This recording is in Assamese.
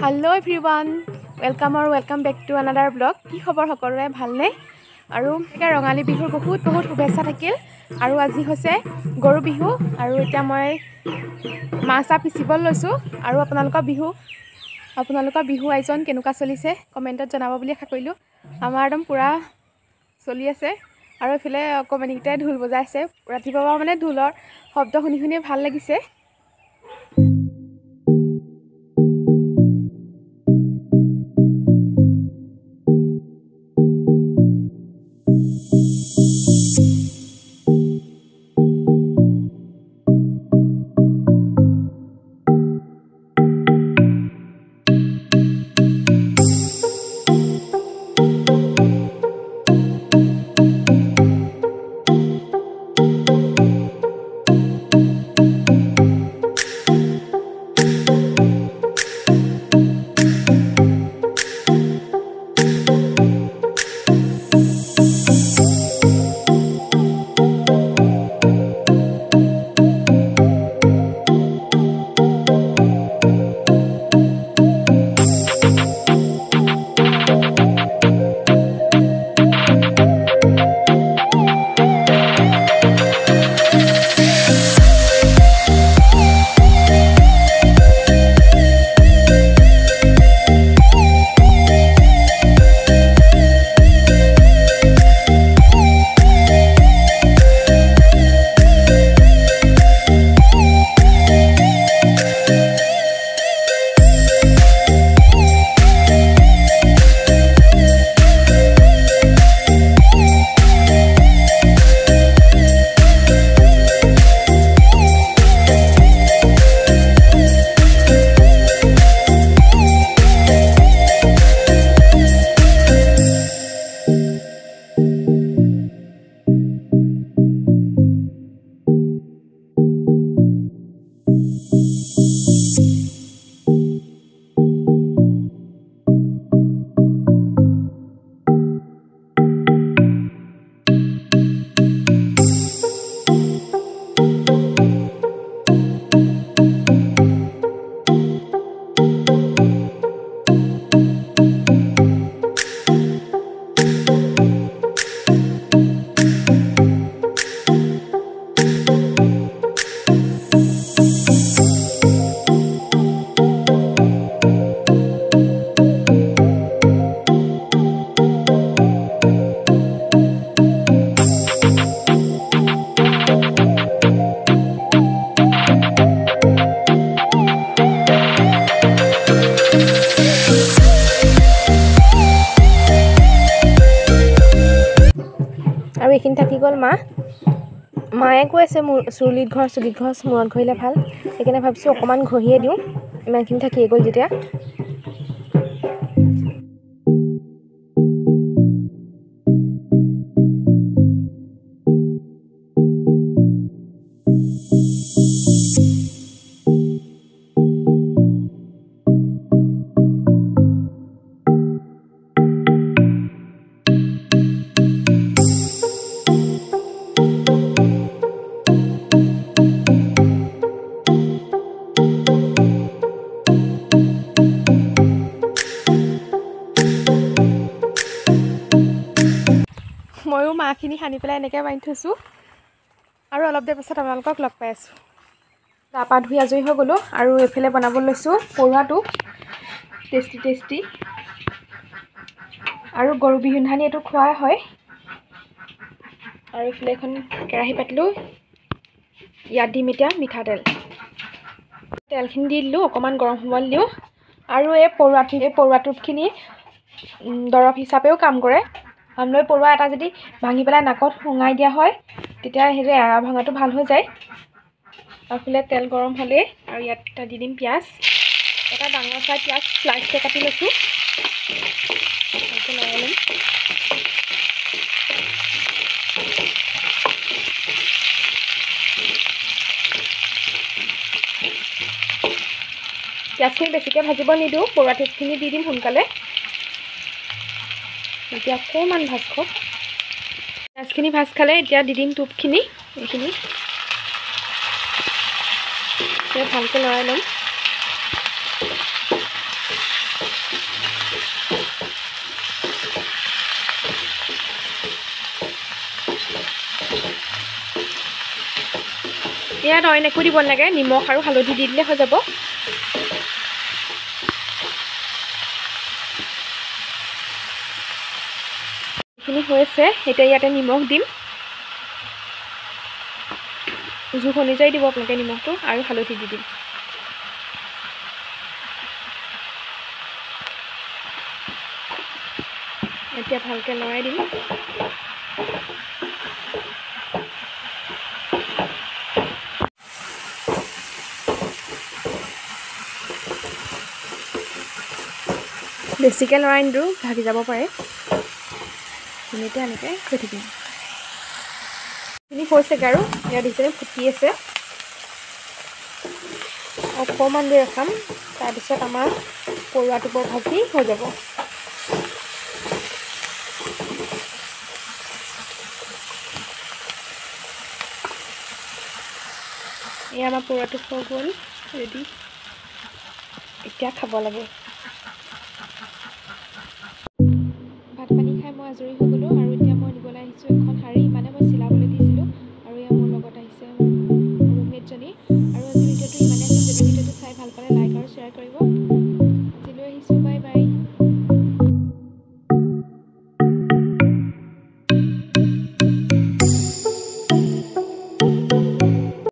Hello everyone, welcome back to another vlog. কি খবৰ সকলোৰে ভালনে? আৰু এতিয়া ৰঙালী বিহুৰ বহুত শুভেচ্ছা থাকিল আৰু আজি হৈছে গৰু বিহু আৰু এতিয়া মই মাছা পিচিবলৈ লৈছো আৰু আপোনালোকৰ বিহু আয়োজন কেনেকুৱা চলিছে কমেন্টত জনাব বুলি আশা কৰিলো। আমাৰ একদম পুৰা চলি আছে আৰু এফালে অকমানিকটাই ঢোল বজাইছে। ৰাতিপুৱা মানে ঢোলৰ শব্দ শুনি ভাল লাগিছে। আৰু এইখিনি থাকি গ'ল মায়ে কৈ আছে চুলিত ঘৰ মূৰত ঘঁহিলে ভাল সেইকাৰণে ভাবিছোঁ অকণমান ঘঁহিয়ে দিওঁ ইমানখিনি থাকিয়ে গ'ল যেতিয়া ময়ো মাখিনি সানি পেলাই এনেকৈ বান্ধি থৈছোঁ আৰু অলপ দেৰি পাছত আপোনালোকক লগ পাই আছোঁ তাৰপৰা ধুই আজৰি হৈ গ'লোঁ আৰু এইফালে বনাব লৈছোঁ পৰুৱাটো টেষ্টি আৰু গৰু বিহু দিনাখনি এইটো খোৱা হয় আৰু এইফালে এখন কেৰাহী পাতিলোঁ ইয়াত দিম এতিয়া মিঠাতেল তেলখিনি দি দিলোঁ অকণমান গৰম হ'বলৈ দিওঁ আৰু এই পৰুৱাটোখিনি দৰৱ হিচাপেও কাম কৰে আমলৈ পৰুৱা এটা যদি ভাঙি পেলাই নাকত শুঙাই দিয়া হয় তেতিয়া হেৰি এৰা ভঙাটো ভাল হৈ যায় আৰু ফুলে তেল গৰম হ'লে আৰু ইয়াত দি দিম পিঁয়াজ এটা ডাঙৰ চাই পিঁয়াজ স্লাইচকৈ কাটি লৈছোঁ লগাই ল'ম পিঁয়াজখিনি বেছিকৈ ভাজিব নিদিওঁ পৰুৱাখিনি দি দিম সোনকালে এতিয়া অকণমান ভাজ খাওক পিঁয়াজখিনি ভাজ খালে এতিয়া দি দিম টুপখিনি এইখিনি ভালকৈ লৰাই ল'ম ইয়াত অইন একো দিব নালাগে, নিমখ আৰু হালধি দি দিলে হৈ যাব। এইখিনি হৈছে, এতিয়া ইয়াতে নিমখ দিম। জোখ অনুযায়ী দিব আপোনালোকে নিমখটো, আৰু হালধি দি দিম। এতিয়া ভালকৈ লৰাই দিম। বেছিকৈ লৰাই নিদিওঁ, ভাগি যাব পাৰে। এনেকৈ এনেকৈ থৈ থাকিম। এইখিনি হৈছেগৈ আৰু ইয়াত দেখিছে ফুটি আছে। অকণমান দেৰি ৰখাম, তাৰপিছত আমাৰ পৰুৱা টোপৰ ভাজি হৈ যাব। এয়া আমাৰ পৰুৱাটো হৈ গ'ল ৰেডি। এতিয়া খাব লাগে। ভাত পানী খাই মই আজৰি হৈ গ'লোঁ, আৰু এতিয়া মই নিবলৈ আহিছোঁ এখন শাৰী, মানে মই চিলাবলৈ দিছিলোঁ। আৰু এয়া মোৰ লগত আহিছে ৰুমমেটজনী। আৰু আজি ভিডিঅ'টো ইমানেই আছিল। যদি ভিডিঅ'টো চাই ভাল পালে লাইক আৰু শ্বেয়াৰ কৰিব।